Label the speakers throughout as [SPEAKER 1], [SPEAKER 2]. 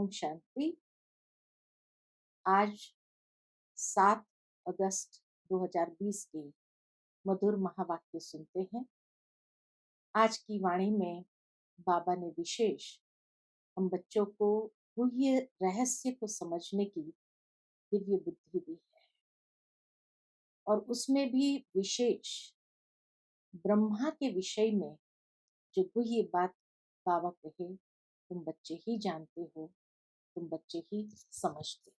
[SPEAKER 1] ओम शांति। आज 7 अगस्त 2020 के मधुर महावाक्य सुनते हैं। आज की वाणी में बाबा ने विशेष हम बच्चों को गुह्य रहस्य को समझने की दिव्य बुद्धि दी है और उसमें भी विशेष ब्रह्मा के विषय में जो गुह्य बात बाबा कहे, तुम बच्चे ही जानते हो, तुम बच्चे ही समझते हो।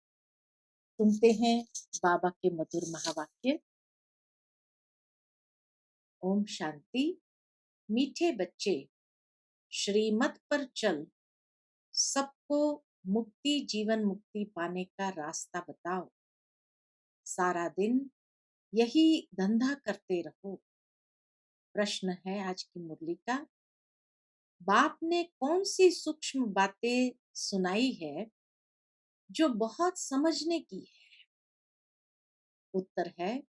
[SPEAKER 1] सुनते हैं बाबा के मधुर महावाक्य। ओम शांति। मीठे बच्चे, श्रीमत पर चल, सबको मुक्ति जीवन मुक्ति पाने का रास्ता बताओ। सारा दिन यही धंधा करते रहो। प्रश्न है आज की मुरली का, बाप ने कौन सी सूक्ष्म बातें सुनाई है जो बहुत समझने की है? उत्तर है,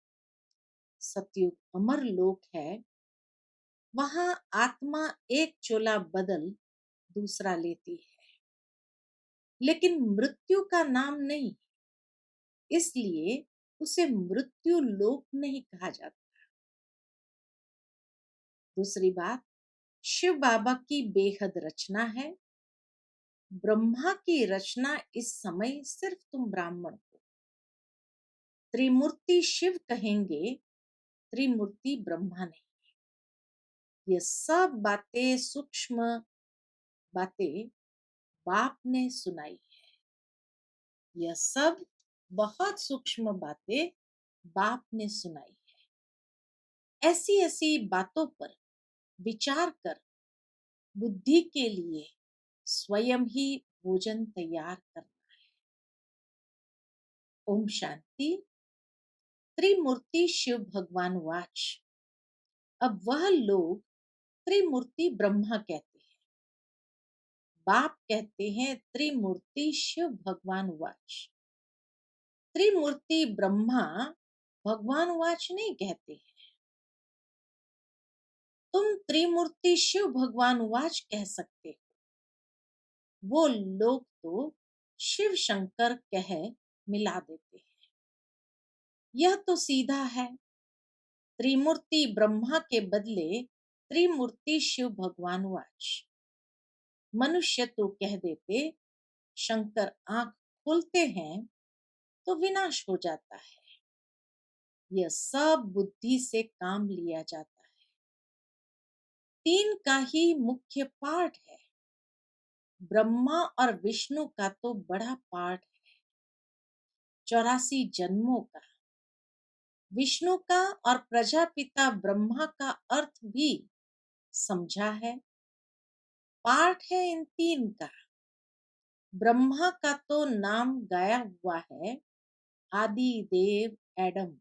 [SPEAKER 1] सतयुग अमर लोक है, वहां आत्मा एक चोला बदल दूसरा लेती है, लेकिन मृत्यु का नाम नहीं, इसलिए उसे मृत्यु लोक नहीं कहा जाता। दूसरी बात, शिव बाबा की बेहद रचना है। ब्रह्मा की रचना इस समय सिर्फ तुम ब्राह्मण हो। त्रिमूर्ति शिव कहेंगे, त्रिमूर्ति ब्रह्मा नहीं। ये सब बातें सूक्ष्म बातें बाप ने सुनाई है। यह सब बहुत सूक्ष्म बातें बाप ने सुनाई है। ऐसी ऐसी बातों पर विचार कर बुद्धि के लिए स्वयं ही भोजन तैयार करना है। ओम शांति। त्रिमूर्ति शिव भगवान वाच। अब वह लोग त्रिमूर्ति ब्रह्मा कहते हैं, बाप कहते हैं त्रिमूर्ति शिव भगवान वाच। त्रिमूर्ति ब्रह्मा भगवान वाच नहीं कहते हैं। तुम त्रिमूर्ति शिव भगवान वाच कह सकते हो, वो लोग तो शिव शंकर कह मिला देते हैं। यह तो सीधा है। त्रिमूर्ति ब्रह्मा के बदले त्रिमूर्ति शिव भगवान वाच। मनुष्य तो कह देते शंकर आंख खोलते हैं तो विनाश हो जाता है। यह सब बुद्धि से काम लिया जाता है। तीन का ही मुख्य पाठ है। ब्रह्मा और विष्णु का तो बड़ा पाठ है, 84 जन्मों का। विष्णु का और प्रजापिता ब्रह्मा का अर्थ भी समझा है। पाठ है इन तीन का। ब्रह्मा का तो नाम गाया हुआ है, आदि देव एडम।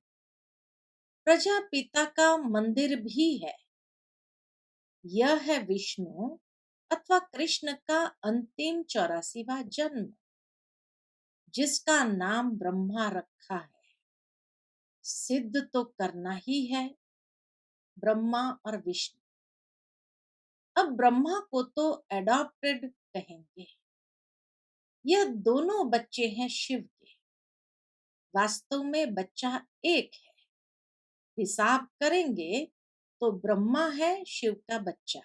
[SPEAKER 1] प्रजापिता का मंदिर भी है। यह है विष्णु अथवा कृष्ण का अंतिम 84वां जन्म, जिसका नाम ब्रह्मा रखा है। सिद्ध तो करना ही है ब्रह्मा और विष्णु। अब ब्रह्मा को तो एडॉप्टेड कहेंगे। यह दोनों बच्चे हैं शिव के। वास्तव में बच्चा एक है। हिसाब करेंगे तो ब्रह्मा है शिव का बच्चा,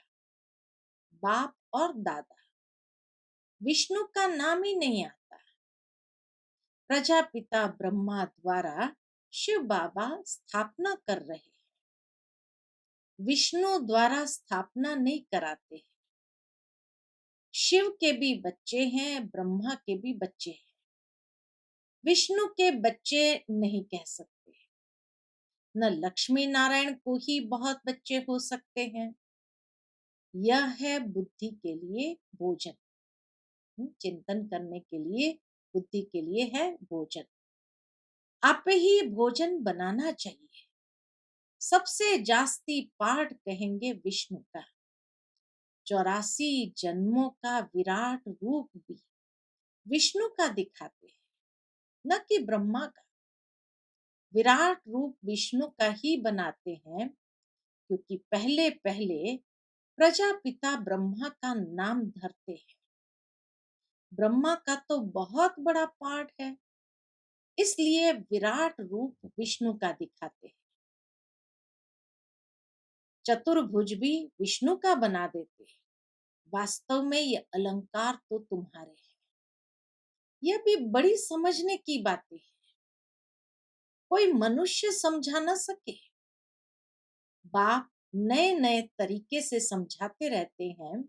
[SPEAKER 1] बाप और दादा। विष्णु का नाम ही नहीं आता। प्रजापिता ब्रह्मा द्वारा शिव बाबा स्थापना कर रहे हैं, विष्णु द्वारा स्थापना नहीं कराते हैं। शिव के भी बच्चे हैं, ब्रह्मा के भी बच्चे हैं। विष्णु के बच्चे नहीं कह सकते। न लक्ष्मी नारायण को ही बहुत बच्चे हो सकते हैं। यह है बुद्धि के लिए भोजन, चिंतन करने के लिए, बुद्धि के लिए है भोजन। आप ही भोजन बनाना चाहिए। सबसे जास्ती पाठ कहेंगे विष्णु का। 84 जन्मों का विराट रूप भी विष्णु का दिखाते हैं, न कि ब्रह्मा का। विराट रूप विष्णु का ही बनाते हैं, क्योंकि पहले पहले प्रजापिता ब्रह्मा का नाम धरते हैं। ब्रह्मा का तो बहुत बड़ा पार्ट है, इसलिए विराट रूप विष्णु का दिखाते हैं। चतुर्भुज भी विष्णु का बना देते हैं। वास्तव में ये अलंकार तो तुम्हारे हैं। यह भी बड़ी समझने की बातें हैं। कोई मनुष्य समझा न सके। बाप नए नए तरीके से समझाते रहते हैं।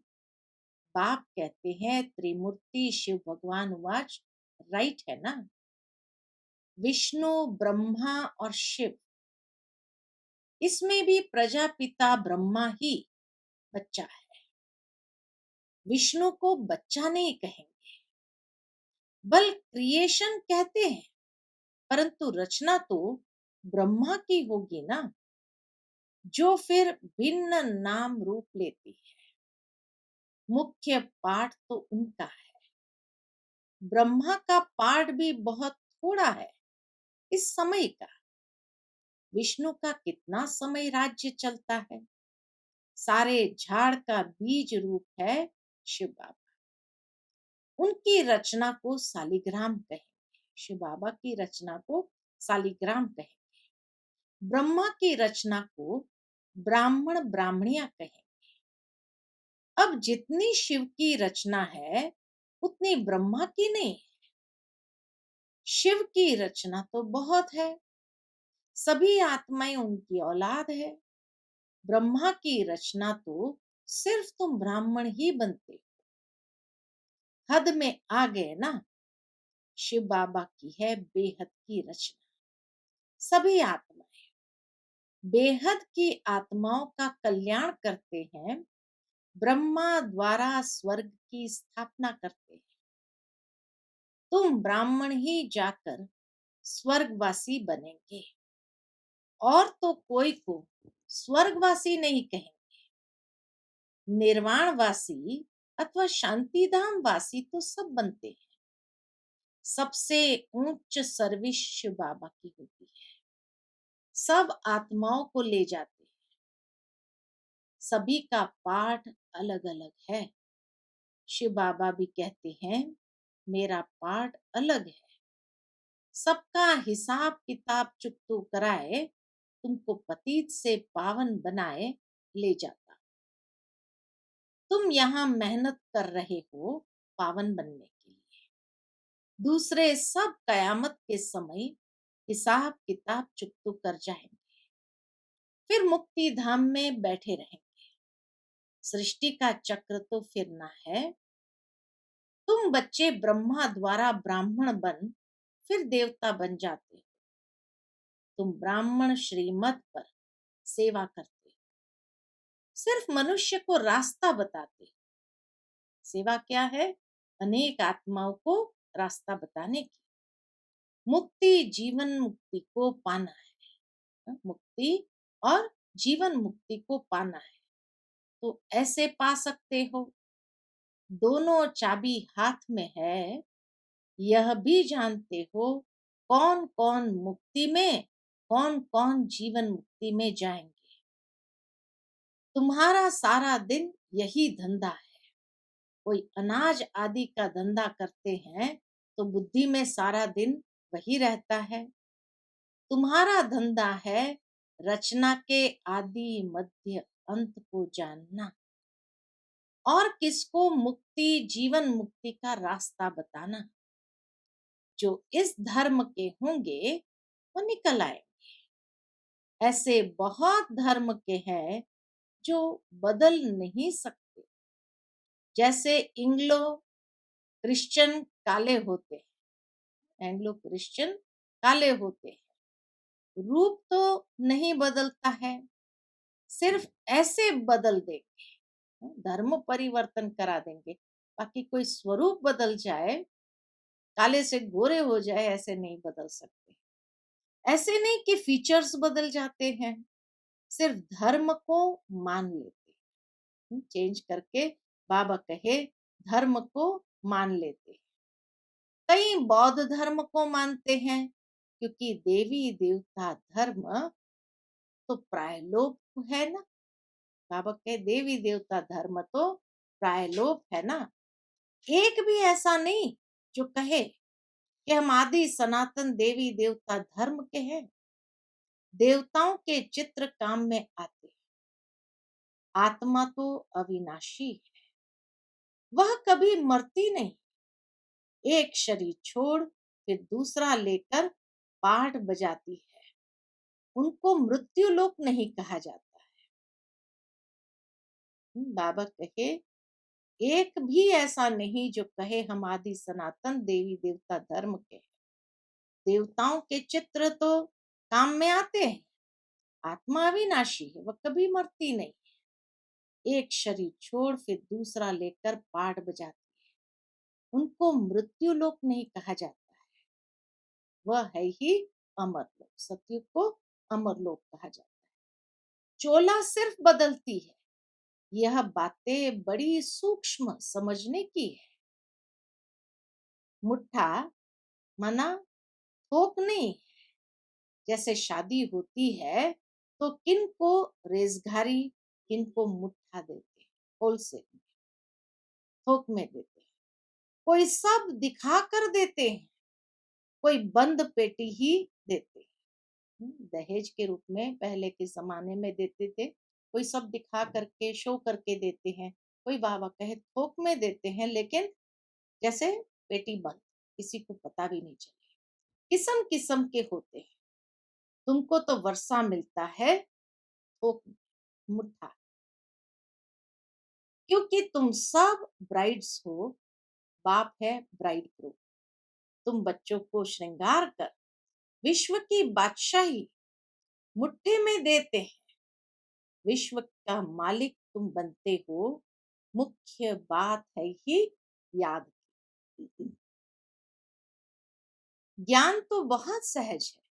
[SPEAKER 1] बाप कहते हैं त्रिमूर्ति शिव भगवान उवाच, राइट है ना। विष्णु ब्रह्मा और शिव, इसमें भी प्रजापिता ब्रह्मा ही बच्चा है। विष्णु को बच्चा नहीं कहेंगे, बल क्रिएशन कहते हैं, परंतु रचना तो ब्रह्मा की होगी ना, जो फिर भिन्न नाम रूप लेती है। मुख्य पाठ तो उनका है। ब्रह्मा का पाठ भी बहुत थोड़ा है इस समय का। विष्णु का कितना समय राज्य चलता है। सारे झाड़ का बीज रूप है शिव बाबा। उनकी रचना को शालिग्राम कहेंगे। शिव बाबा की रचना को शालिग्राम कहेंगे। ब्रह्मा की रचना को ब्राह्मण ब्राह्मणियां कहेंगे। अब जितनी शिव की रचना है उतनी ब्रह्मा की नहीं है। शिव की रचना तो बहुत है, सभी आत्माएं उनकी औलाद है। ब्रह्मा की रचना तो सिर्फ तुम ब्राह्मण ही बनते हो। हद में आ गए ना। शिव बाबा की है बेहद की रचना। सभी आत्माएं बेहद की आत्माओं का कल्याण करते हैं। ब्रह्मा द्वारा स्वर्ग की स्थापना करते हैं। तुम ब्राह्मण ही जाकर स्वर्गवासी बनेंगे, और तो कोई को स्वर्गवासी नहीं कहेंगे। निर्वाणवासी अथवा शांतिधाम वासी तो सब बनते हैं। सबसे उच्च सर्विस शिव बाबा की होती है। सब आत्माओं को ले जाते हैं। सभी का पाठ अलग अलग है। शिव बाबा भी कहते हैं मेरा पाठ अलग है। सबका हिसाब किताब चुकतो कराए, तुमको पतित से पावन बनाए ले जाता। तुम यहाँ मेहनत कर रहे हो पावन बनने के लिए। दूसरे सब कयामत के समय हिसाब किताब चुकतो कर जाएंगे, फिर मुक्ति धाम में बैठे रहेंगे। सृष्टि का चक्र तो फिरना है। तुम बच्चे ब्रह्मा द्वारा ब्राह्मण बन फिर देवता बन जाते हो। तुम ब्राह्मण श्रीमत पर सेवा करते हो। सिर्फ मनुष्य को रास्ता बताते हो। सेवा क्या है? अनेक आत्माओं को रास्ता बताने की। मुक्ति जीवन मुक्ति को पाना है। मुक्ति और जीवन मुक्ति को पाना है तो ऐसे पा सकते हो। दोनों चाबी हाथ में है। यह भी जानते हो कौन कौन मुक्ति में, कौन कौन जीवन मुक्ति में जाएंगे। तुम्हारा सारा दिन यही धंधा है। कोई अनाज आदि का धंधा करते हैं तो बुद्धि में सारा दिन वही रहता है। तुम्हारा धंधा है रचना के आदि मध्य अंत को जानना, और किसको मुक्ति जीवन मुक्ति का रास्ता बताना। जो इस धर्म के होंगे वो निकल आए। ऐसे बहुत धर्म के हैं जो बदल नहीं सकते। जैसे एंग्लो क्रिश्चियन काले होते हैं। एंग्लो क्रिश्चियन काले होते हैं। रूप तो नहीं बदलता है, सिर्फ ऐसे बदल देंगे, धर्म परिवर्तन करा देंगे। बाकी कोई स्वरूप बदल जाए, काले से गोरे हो जाए, ऐसे नहीं बदल सकते। ऐसे नहीं कि फीचर्स बदल जाते हैं, सिर्फ धर्म को मान लेते चेंज करके। बाबा कहे धर्म को मान लेते। कई बौद्ध धर्म को मानते हैं क्योंकि देवी देवता धर्म तो प्रायलोक है ना। बाबा कहे देवी देवता धर्म तो प्रायलोक है ना। एक भी ऐसा नहीं जो कहे कि हम आदि सनातन देवी देवता धर्म के हैं। देवताओं के चित्र काम में आते हैं। आत्मा तो अविनाशी है, वह कभी मरती नहीं। एक शरीर छोड़ फिर दूसरा लेकर पाठ बजाती है। उनको मृत्यु लोक नहीं कहा जाता। बाबा कहे एक भी ऐसा नहीं जो कहे हम आदि सनातन देवी देवता धर्म के हैं। देवताओं के चित्र तो काम में आते हैं। आत्मा अविनाशी है, वह कभी मरती नहीं। एक शरीर छोड़ फिर दूसरा लेकर पाठ बजाती है। उनको मृत्यु लोक नहीं कहा जाता है, वह है ही अमर लोक। सतयुग को अमर लोक कहा जाता है। चोला सिर्फ बदलती है। यह बातें बड़ी सूक्ष्म समझने की है। मुट्ठा मना थोक नहीं। जैसे शादी होती है तो किन को रेजगारी, किन को मुट्ठा देते हैं, होलसेल में, थोक में देते हैं। कोई सब दिखा कर देते हैं, कोई बंद पेटी ही देते हैं। दहेज के रूप में पहले के जमाने में देते थे। कोई सब दिखा करके शो करके देते हैं। कोई बाबा कहे थोक में देते हैं, लेकिन जैसे पेटी बंद, किसी को पता भी नहीं चले। किस्म किस्म के होते हैं। तुमको तो वर्षा मिलता है थोक मुट्ठा, क्योंकि तुम सब ब्राइड्स हो। बाप है ब्राइड ग्रूम। तुम बच्चों को श्रृंगार कर विश्व की बादशाही मुट्ठी में देते हैं। विश्व का मालिक तुम बनते हो। मुख्य बात है ही याद की। ज्ञान तो बहुत सहज है,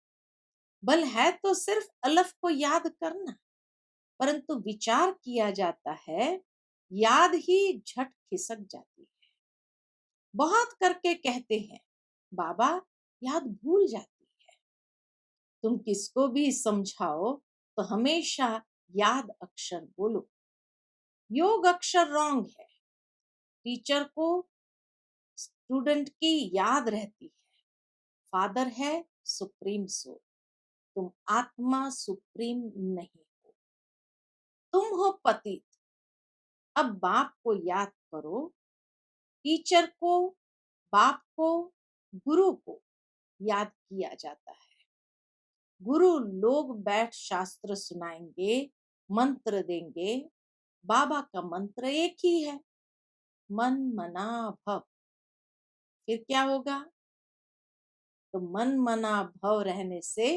[SPEAKER 1] बल है तो सिर्फ अलफ को याद करना। परंतु विचार किया जाता है, याद ही झट खिसक जाती है। बहुत करके कहते हैं बाबा याद भूल जाती है। तुम किसको भी समझाओ तो हमेशा याद अक्षर बोलो। योग अक्षर रॉन्ग है। टीचर को स्टूडेंट की याद रहती है। फादर है सुप्रीम सोल। तुम आत्मा सुप्रीम नहीं हो। तुम हो पतित। अब बाप को याद करो। टीचर को, बाप को, गुरु को याद किया जाता है। गुरु लोग बैठ शास्त्र सुनाएंगे, मंत्र देंगे। बाबा का मंत्र एक ही है, मन मना भव। फिर क्या होगा? तो मन मना भव रहने से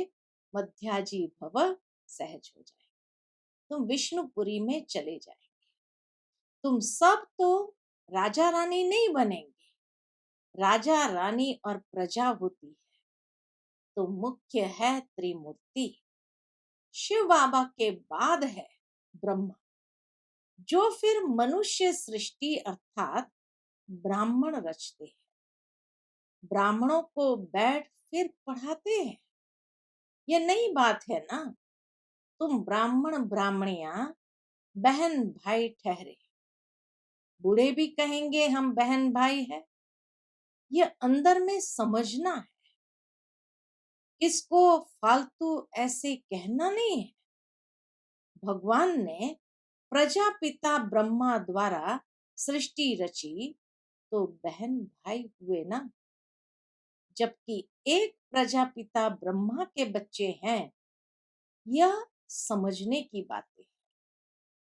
[SPEAKER 1] मध्याजी भव सहज हो जाए। तुम विष्णुपुरी में चले जाएंगे। तुम सब तो राजा रानी नहीं बनेंगे। राजा रानी और प्रजा होती है तो मुख्य है त्रिमूर्ति। शिव बाबा के बाद है ब्रह्मा, जो फिर मनुष्य सृष्टि अर्थात ब्राह्मण रचते हैं। ब्राह्मणों को बैठ फिर पढ़ाते हैं। ये नई बात है ना। तुम ब्राह्मण ब्राह्मणियां बहन भाई ठहरे। बूढ़े भी कहेंगे हम बहन भाई है। ये अंदर में समझना है। किसको फालतू ऐसे कहना नहीं है। भगवान ने प्रजापिता ब्रह्मा द्वारा सृष्टि रची तो बहन भाई हुए ना। जबकि एक प्रजापिता ब्रह्मा के बच्चे हैं। यह समझने की बातें हैं।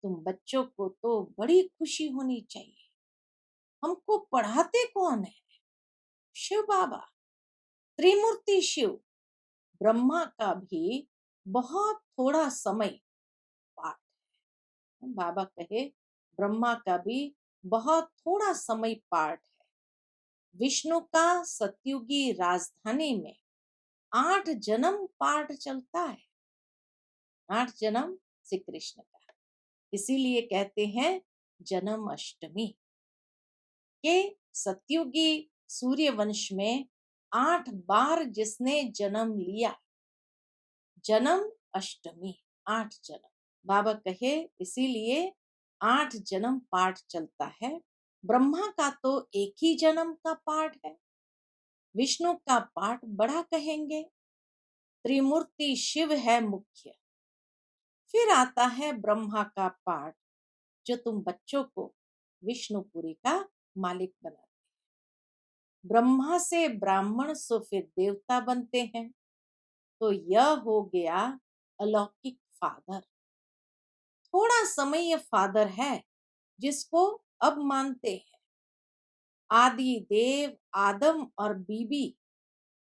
[SPEAKER 1] तुम बच्चों को तो बड़ी खुशी होनी चाहिए। हमको पढ़ाते कौन है? शिव बाबा, त्रिमूर्ति शिव। ब्रह्मा का भी बहुत थोड़ा समय पाठ है। बाबा कहे ब्रह्मा का भी बहुत थोड़ा समय पाठ है। विष्णु का सतयुगी राजधानी में 8 जन्म पाठ चलता है। 8 जन्म श्री कृष्ण का। इसीलिए कहते हैं जन्म अष्टमी के सतयुगी सूर्य वंश में 8 बार जिसने जन्म लिया, जन्म अष्टमी, 8 जन्म। बाबा कहे इसीलिए 8 जन्म पाठ चलता है। ब्रह्मा का तो एक ही जन्म का पाठ है, विष्णु का पाठ बड़ा कहेंगे, त्रिमूर्ति शिव है मुख्य। फिर आता है ब्रह्मा का पाठ, जो तुम बच्चों को विष्णुपुरी का मालिक बनाते। ब्रह्मा से ब्राह्मण सो फिर देवता बनते हैं, तो यह हो गया अलौकिक फादर। थोड़ा समय ये फादर है जिसको अब मानते हैं। आदि देव आदम और बीबी,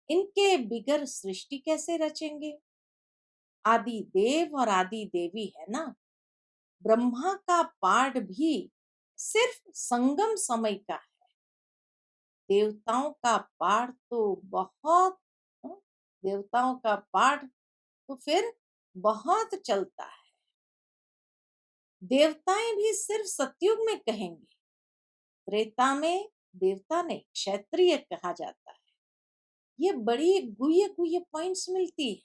[SPEAKER 1] इनके बिगर सृष्टि कैसे रचेंगे? आदि देव और आदि देवी है ना। ब्रह्मा का पाठ भी सिर्फ संगम समय का है। देवताओं का पाठ तो बहुत हाँ, देवताओं का पाठ तो फिर बहुत चलता है। देवताएं भी सिर्फ सतयुग में कहेंगे, त्रेता में देवता नहीं क्षत्रिय कहा जाता है। ये बड़ी गुह्य गुह्य पॉइंट्स मिलती है।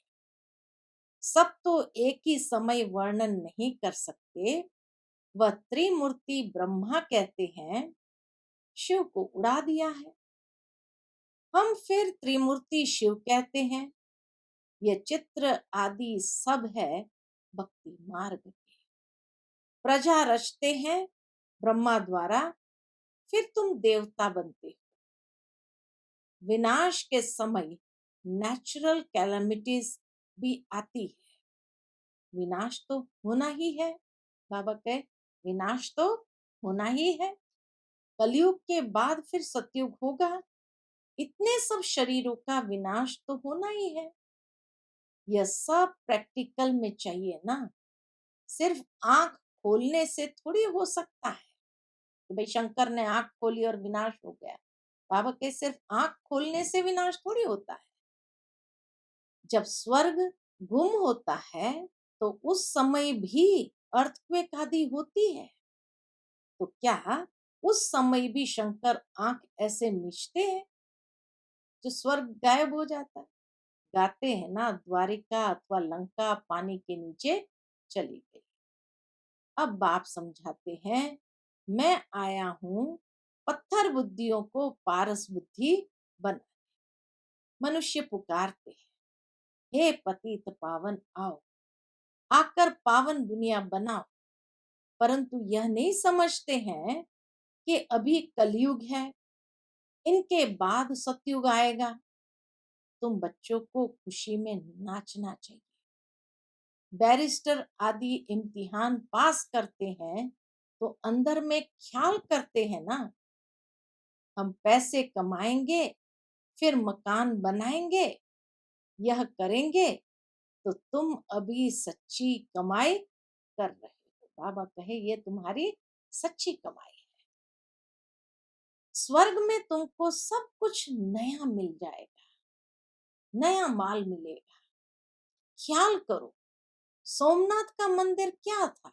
[SPEAKER 1] सब तो एक ही समय वर्णन नहीं कर सकते। वह त्रिमूर्ति ब्रह्मा कहते हैं, शिव को उड़ा दिया है। हम फिर त्रिमूर्ति शिव कहते हैं। ये चित्र आदि सब है भक्ति मार्ग के। प्रजा रचते हैं ब्रह्मा द्वारा, फिर तुम देवता बनते हो। विनाश के समय नेचुरल कैलामिटीज भी आती है। विनाश तो होना ही है। बाबा कहे विनाश तो होना ही है। कलयुग के बाद फिर सतयुग होगा। इतने सब शरीरों का विनाश तो होना ही है। यह सब प्रैक्टिकल में चाहिए ना। सिर्फ आंख खोलने से थोड़ी हो सकता है कि भाई शंकर ने आंख खोली और विनाश हो गया। बाबा के सिर्फ आंख खोलने से विनाश थोड़ी होता है। जब स्वर्ग गुम होता है तो उस समय भी अर्थक्वेक आदि होती है। तो क्या उस समय भी शंकर आंख ऐसे मीचते हैं जो स्वर्ग गायब हो जाता है? गाते हैं ना, द्वारिका अथवा लंका पानी के नीचे चली गई। अब बाप समझाते हैं, मैं आया हूं पत्थर बुद्धियों को पारस बुद्धि बना। मनुष्य पुकारते हैं, हे पतित पावन आओ, आकर पावन दुनिया बनाओ। परंतु यह नहीं समझते हैं कि अभी कलयुग है, इनके बाद सतयुग आएगा। तुम बच्चों को खुशी में नाचना चाहिए। बैरिस्टर आदि इम्तिहान पास करते हैं तो अंदर में ख्याल करते हैं ना, हम पैसे कमाएंगे, फिर मकान बनाएंगे, यह करेंगे। तो तुम अभी सच्ची कमाई कर रहे हो। बाबा कहे ये तुम्हारी सच्ची कमाई है। स्वर्ग में तुमको सब कुछ नया मिल जाएगा, नया माल मिलेगा। ख्याल करो, सोमनाथ का मंदिर क्या था?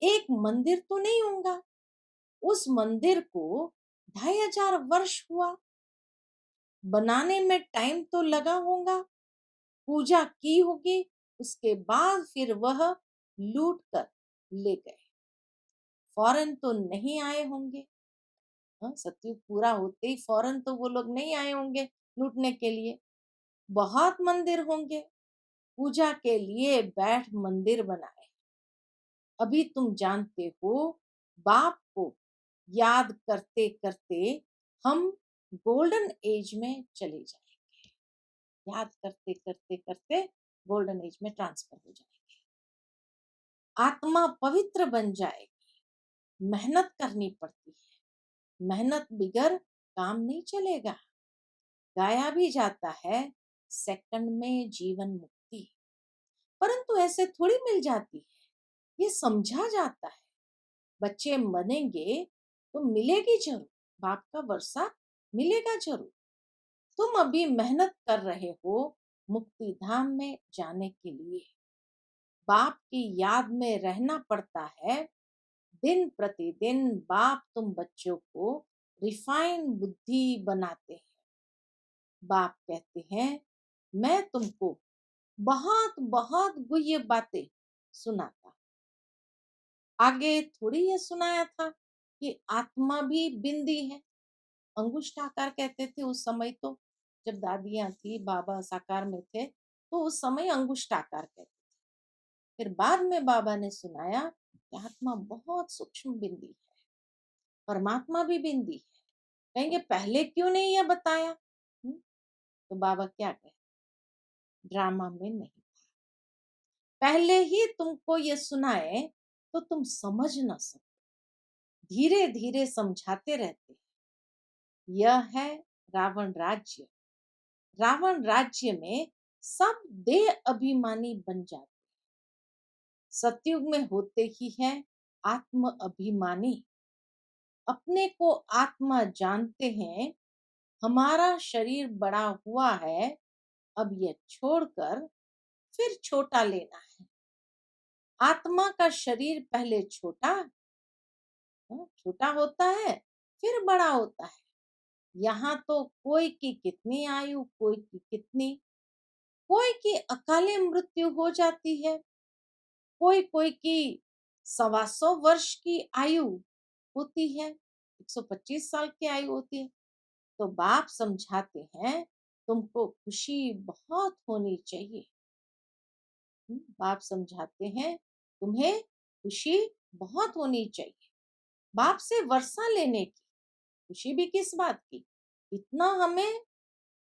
[SPEAKER 1] एक मंदिर तो नहीं होगा। उस मंदिर को 2500 वर्ष हुआ। बनाने में टाइम तो लगा होगा, पूजा की होगी, उसके बाद फिर वह लूट कर ले गए। फौरन तो नहीं आए होंगे। हाँ, सतयुग पूरा होते ही फौरन तो वो लोग नहीं आए होंगे लूटने के लिए। बहुत मंदिर होंगे, पूजा के लिए बैठ मंदिर बनाए। अभी तुम जानते हो, बाप को याद करते करते हम गोल्डन एज में चले जाएंगे। याद करते करते करते गोल्डन एज में ट्रांसफर हो जाएंगे। आत्मा पवित्र बन जाएगी। मेहनत करनी पड़ती है, मेहनत बिगर काम नहीं चलेगा। गाया भी जाता है, सेकंड में जीवन मुक्ति। परंतु ऐसे थोड़ी मिल जाती है, ये समझा जाता है। बच्चे बनेंगे तो मिलेगी जरूर, बाप का वर्षा मिलेगा जरूर। तुम अभी मेहनत कर रहे हो मुक्ति धाम में जाने के लिए। बाप की याद में रहना पड़ता है। दिन प्रतिदिन बाप तुम बच्चों को रिफाइन बुद्धि बनाते हैं। बाप कहते हैं, मैं तुमको बहुत बहुत गुह्य बातें सुनाता। आगे थोड़ी ये सुनाया था कि आत्मा भी बिंदी है। अंगुष्ठ आकार कहते थे उस समय तो, जब दादियां थी, बाबा साकार में थे, तो उस समय अंगुष्ठ आकार कहते थे। फिर बाद में बाबा ने सुनाया कि आत्मा बहुत सूक्ष्म बिंदी है, परमात्मा भी बिंदी है। कहेंगे पहले क्यों नहीं यह बताया? तो बाबा क्या कहे, ड्रामा में नहीं, पहले ही तुमको ये सुनाए तो तुम समझ ना सको, धीरे धीरे समझाते रहते हैं। यह है रावण राज्य। रावण राज्य में सब देह अभिमानी बन जाते। सतयुग में होते ही है आत्म अभिमानी, अपने को आत्मा जानते हैं। हमारा शरीर बड़ा हुआ है, अब यह छोड़कर फिर छोटा लेना है। आत्मा का शरीर पहले छोटा छोटा होता है, फिर बड़ा होता है। यहाँ तो कोई की कितनी आयु, कोई की कितनी, कोई की अकाले मृत्यु हो जाती है, कोई कोई की 125 वर्ष की आयु होती है, 125 साल की आयु होती है। तो बाप समझाते हैं तुमको खुशी बहुत होनी चाहिए। बाप समझाते हैं तुम्हें खुशी बहुत होनी चाहिए। बाप से वर्षा लेने की, खुशी भी किस बात की, इतना हमें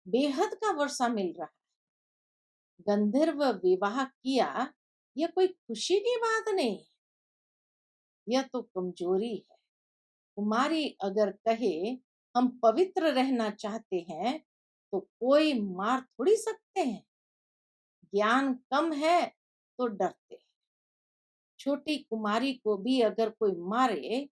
[SPEAKER 1] बेहद का वर्षा मिल रहा है। गंधर्व विवाह किया, यह कोई खुशी की बात नहीं है, यह तो कमजोरी है। कुमारी अगर कहे हम पवित्र रहना चाहते हैं तो कोई मार थोड़ी सकते हैं। ज्ञान कम है तो डरते हैं। छोटी कुमारी को भी अगर कोई मारे,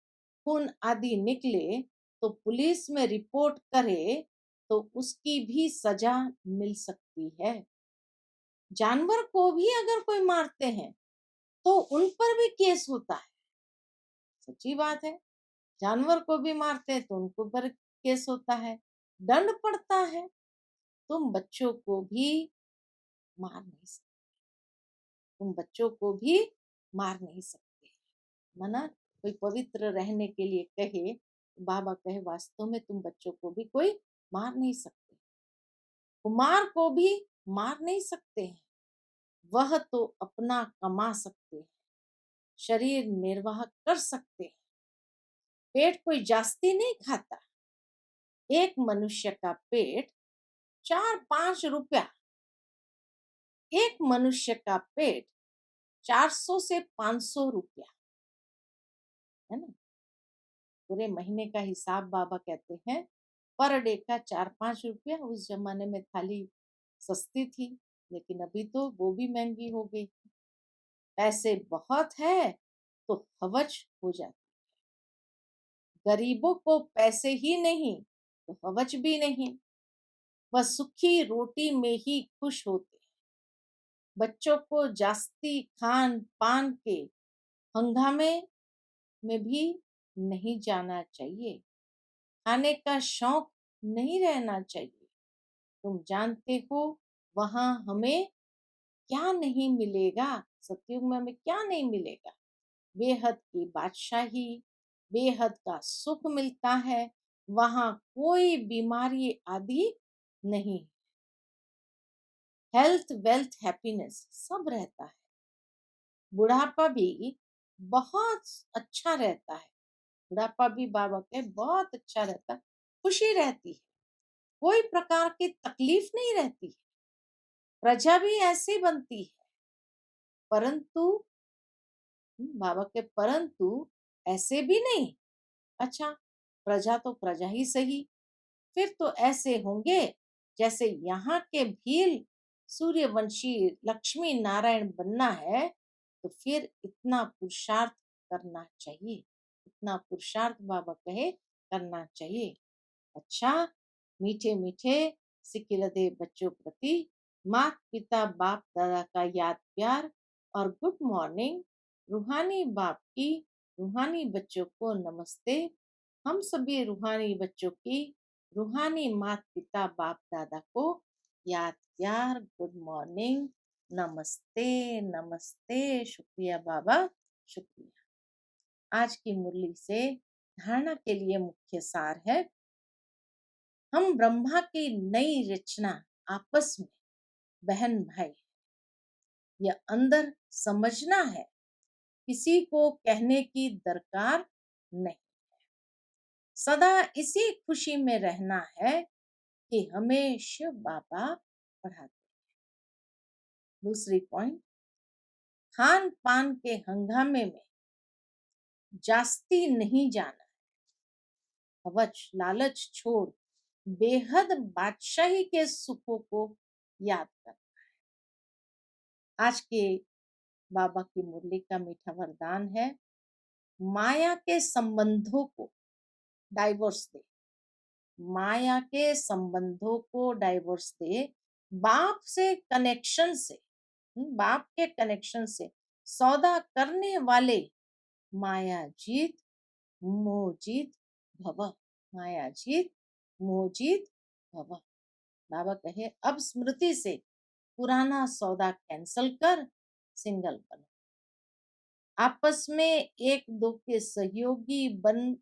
[SPEAKER 1] खून आदि निकले, तो पुलिस में रिपोर्ट करे तो उसकी भी सजा मिल सकती है। जानवर को भी अगर कोई मारते हैं तो उन पर भी केस होता है। सच्ची बात है, जानवर को भी मारते हैं तो उनको पर केस होता है, दंड पड़ता है। तुम बच्चों को भी मार नहीं सकते, तुम बच्चों को भी मार नहीं सकते। मना कोई पवित्र रहने के लिए कहे, बाबा कहे वास्तव में तुम बच्चों को भी कोई मार नहीं सकते, कुमार को भी मार नहीं सकते हैं। वह तो अपना कमा सकते हैं, शरीर निर्वाह कर सकते हैं। पेट कोई जास्ती नहीं खाता। एक मनुष्य का पेट 4-5 रुपया, एक मनुष्य का पेट 400 से 500 रुपया, है ना। पूरे महीने का हिसाब बाबा कहते हैं पर डे का 4-5 रुपया। उस जमाने में थाली सस्ती थी, लेकिन अभी तो वो भी महंगी हो गई। पैसे बहुत है तो हवच हो जाती। गरीबों को पैसे ही नहीं तो हवच भी नहीं, वह सुखी रोटी में ही खुश होते। बच्चों को जास्ती खान पान के हंगामे में भी नहीं जाना चाहिए, खाने का शौक नहीं रहना चाहिए। तुम जानते हो वहां हमें क्या नहीं मिलेगा, सतयुग में हमें क्या नहीं मिलेगा। बेहद की बादशाही, बेहद का सुख मिलता है। वहां कोई बीमारी आदि नहीं, हेल्थ वेल्थ हैप्पीनेस सब रहता है। बुढ़ापा भी बहुत अच्छा रहता है। बुढ़ापा भी बाबा के बहुत अच्छा रहता है, खुशी रहती है, कोई प्रकार की तकलीफ नहीं रहती है। प्रजा भी ऐसी बनती है, परंतु बाबा के परंतु ऐसे भी नहीं। अच्छा, प्रजा तो प्रजा ही सही, फिर तो ऐसे होंगे जैसे यहाँ के भील सूर्यवंशी लक्ष्मी नारायण बनना है, तो फिर इतना पुरुषार्थ करना चाहिए, इतना पुरुषार्थ बाबा कहे करना चाहिए। अच्छा, मीठे मीठे सिकिलदे बच्चों प्रति माता पिता बाप दादा का याद प्यार और गुड मॉर्निंग। रूहानी बाप की रूहानी बच्चों को नमस्ते। हम सभी रूहानी बच्चों की रूहानी माता पिता बाप दादा को याद प्यार, गुड मॉर्निंग, नमस्ते नमस्ते। शुक्रिया बाबा, शुक्रिया। आज की मुरली से धारणा के लिए मुख्य सार है, हम ब्रह्मा की नई रचना आपस में बहन भाई। यह अंदर समझना है, किसी को कहने की दरकार नहीं। सदा इसी खुशी में रहना है कि हमें शिव बाबा पढ़ाते। दूसरी पॉइंट, खान पान के हंगामे में जास्ती नहीं जाना है। हवच लालच छोड़ बेहद बादशाही के सुखों को याद करना है। आज के बाबा की मुरली का मीठा वरदान है, माया के संबंधों को डाइवोर्स दे। माया के संबंधों को डाइवोर्स दे। बाप से कनेक्शन से, बाप के कनेक्शन से सौदा करने वाले माया जीत मोह जीत भव। माया जीत मोह जीत भव। बाबा कहे, अब स्मृति से पुराना सौदा कैंसल कर सिंगल बनो। आपस में एक दो के सहयोगी भल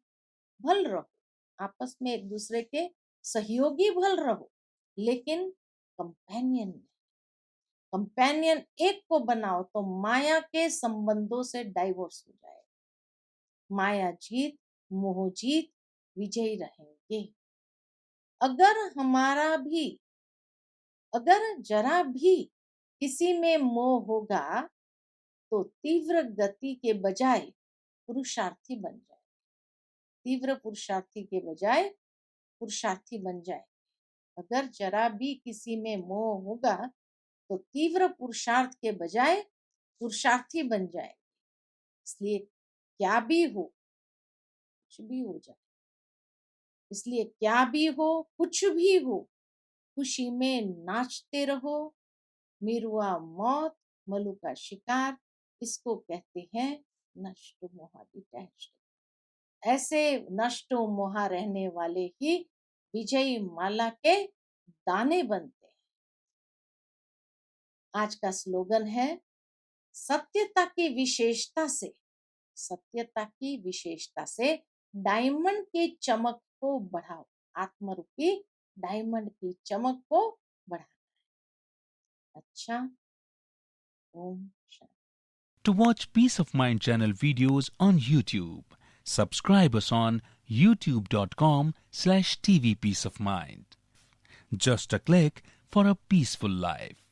[SPEAKER 1] रहो। आपस में एक दूसरे के सहयोगी भल रहो, लेकिन कंपेनियन नहीं। कंपेनियन एक को बनाओ तो माया के संबंधों से डाइवोर्स हो जाएगा। माया जीत मोह जीत विजयी रहेंगे। अगर जरा भी किसी में मोह होगा तो तीव्र गति के बजाय पुरुषार्थी बन जाए। तीव्र पुरुषार्थी के बजाय पुरुषार्थी बन जाए। अगर जरा भी किसी में मोह होगा तो तीव्र पुरुषार्थ के बजाय पुरुषार्थी बन जाए। इसलिए क्या भी हो, कुछ भी हो जाए, इसलिए क्या भी हो, कुछ भी हो, खुशी में नाचते रहो। मिरुआ मौत मलु का शिकार, इसको कहते हैं नष्ट मोहादिटैच्ड। ऐसे नष्टो मोहा रहने वाले ही विजयी माला के दाने बनते हैं। आज का स्लोगन है, सत्यता की विशेषता से डायमंड की चमक को बढ़ाओ। आत्मरूपी डायमंड की चमक को बढ़ाना है। अच्छा, Om Shanti.
[SPEAKER 2] To watch Peace of Mind channel videos on YouTube, subscribe us on youtube.com/tvpeaceofmind. Just a click for a peaceful life.